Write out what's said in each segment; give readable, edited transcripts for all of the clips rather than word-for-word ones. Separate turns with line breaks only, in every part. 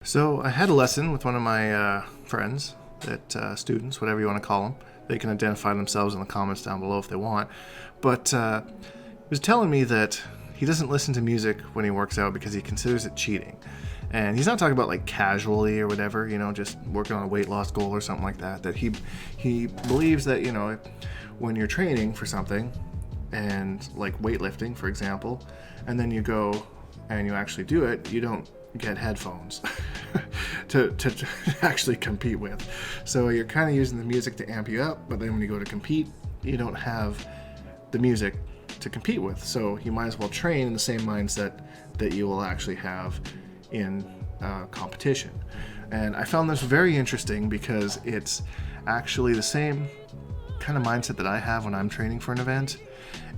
So I had a lesson with one of my friends, students, whatever you want to call them. They can identify themselves in the comments down below if they want. But he was telling me that he doesn't listen to music when he works out because he considers it cheating. And he's not talking about like casually or whatever, just working on a weight loss goal or something like that. That he believes that, when you're training for something, and like weightlifting, for example, and then you go and you actually do it, you don't get headphones to actually compete with. So you're kind of using the music to amp you up, but then when you go to compete, you don't have the music to compete with. So you might as well train in the same mindset that you will actually have in competition. And I found this very interesting because it's actually the same kind of mindset that I have when I'm training for an event.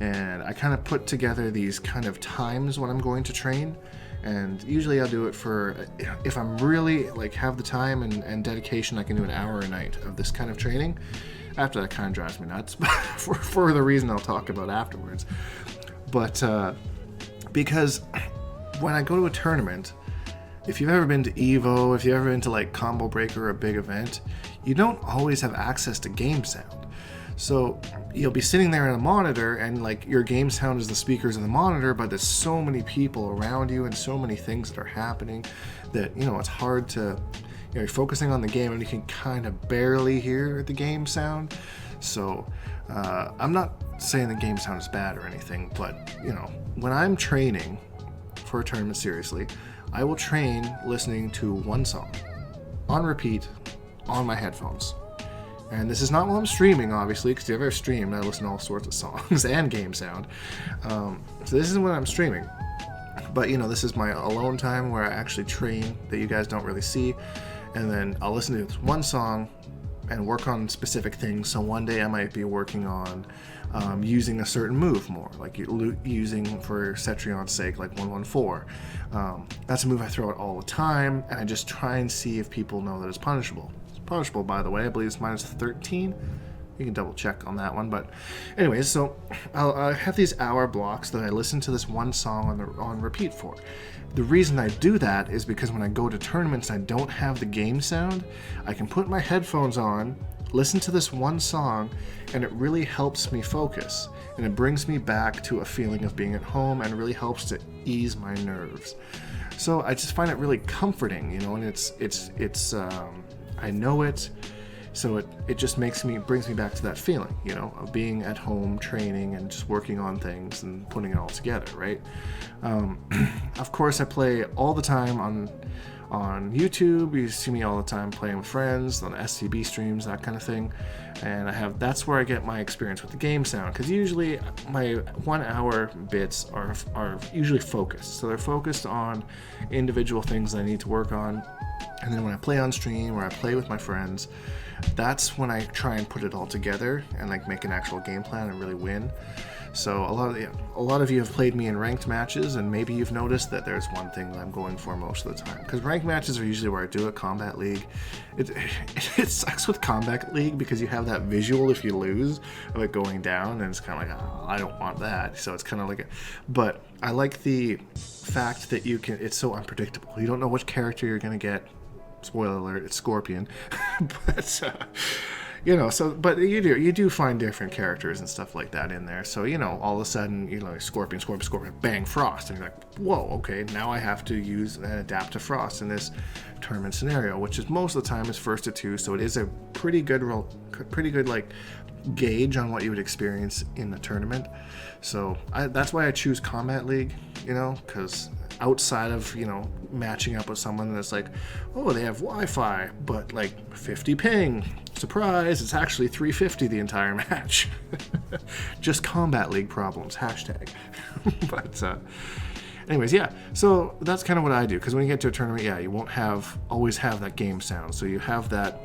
And I kind of put together these kind of times when I'm going to train. And usually I'll do it for, if I'm really like have the time and dedication, I can do an hour a night of this kind of training. After that kind of drives me nuts for the reason I'll talk about afterwards. But because when I go to a tournament, if you've ever been to Evo, if you've ever been to like Combo Breaker or a big event, you don't always have access to game sound. So you'll be sitting there in a monitor and like your game sound is the speakers in the monitor, but there's so many people around you and so many things that are happening that, it's hard to, you're focusing on the game and you can kind of barely hear the game sound. So I'm not saying the game sound is bad or anything, but, when I'm training for a tournament seriously, I will train listening to one song on repeat on my headphones. And this is not while I'm streaming, obviously, because if I ever stream, I listen to all sorts of songs and game sound. So this isn't when I'm streaming. But, this is my alone time where I actually train that you guys don't really see. And then I'll listen to this one song and work on specific things. So one day I might be working on using a certain move more, like using, for Cetrion's sake, like 114. That's a move I throw out all the time, and I just try and see if people know that it's punishable. Punishable, by the way. I believe it's minus 13. You can double check on that one. But anyways, so I have these hour blocks that I listen to this one song on repeat for. The reason I do that is because when I go to tournaments I don't have the game sound, I can put my headphones on, listen to this one song, and it really helps me focus. And it brings me back to a feeling of being at home and really helps to ease my nerves. So I just find it really comforting, and it's I know it, so it just brings me back to that feeling, of being at home training and just working on things and putting it all together, right? Of course, I play all the time on YouTube. You see me all the time playing with friends on SCB streams, that kind of thing. And that's where I get my experience with the game sound, because usually my 1 hour bits are usually focused. So they're focused on individual things that I need to work on. And then when I play on stream or I play with my friends, that's when I try and put it all together and like make an actual game plan and really win. So a lot of you have played me in ranked matches, and maybe you've noticed that there's one thing that I'm going for most of the time. Because ranked matches are usually where I do it. Combat League, it sucks with Combat League because you have that visual if you lose of it going down, and it's kind of like, oh, I don't want that. So it's kind of like but I like the fact that it's so unpredictable. You don't know which character you're going to get. Spoiler alert, it's Scorpion. But but you do find different characters and stuff like that in there. So all of a sudden, Scorpion, bang, Frost, and you're like, whoa, okay, now I have to use and adapt to Frost in this tournament scenario, which is most of the time is 1st to 2. So it is a pretty good like gauge on what you would experience in the tournament. So that's why I choose Combat League, because outside of matching up with someone that's like, oh, they have Wi-Fi but like 50 ping, surprise, it's actually 350 the entire match. Just Combat League problems, hashtag. But anyways, yeah, so that's kind of what I do, because when you get to a tournament, you won't always have that game sound, so you have that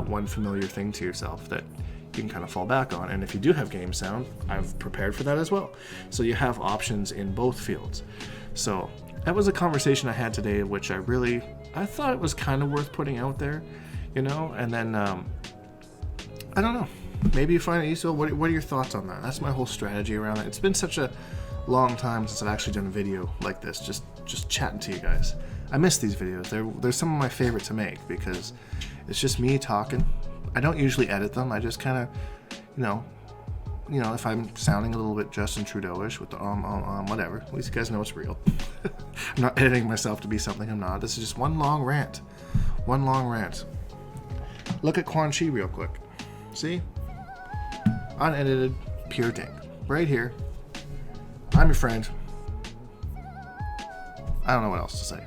one familiar thing to yourself that you can kind of fall back on. And if you do have game sound, I've prepared for that as well, so you have options in both fields. So that was a conversation I had today, which I thought it was kind of worth putting out there, and then I don't know, maybe you find it useful. What are your thoughts on that? That's my whole strategy around it. It's been such a long time since I've actually done a video like this, just chatting to you guys. I miss these videos. They're some of my favorite to make because it's just me talking. I don't usually edit them. I just kind of, if I'm sounding a little bit Justin Trudeau-ish with the whatever. At least you guys know it's real. I'm not editing myself to be something I'm not. This is just one long rant. One long rant. Look at Quan Chi real quick. See? Unedited, pure dink. Right here. I'm your friend. I don't know what else to say.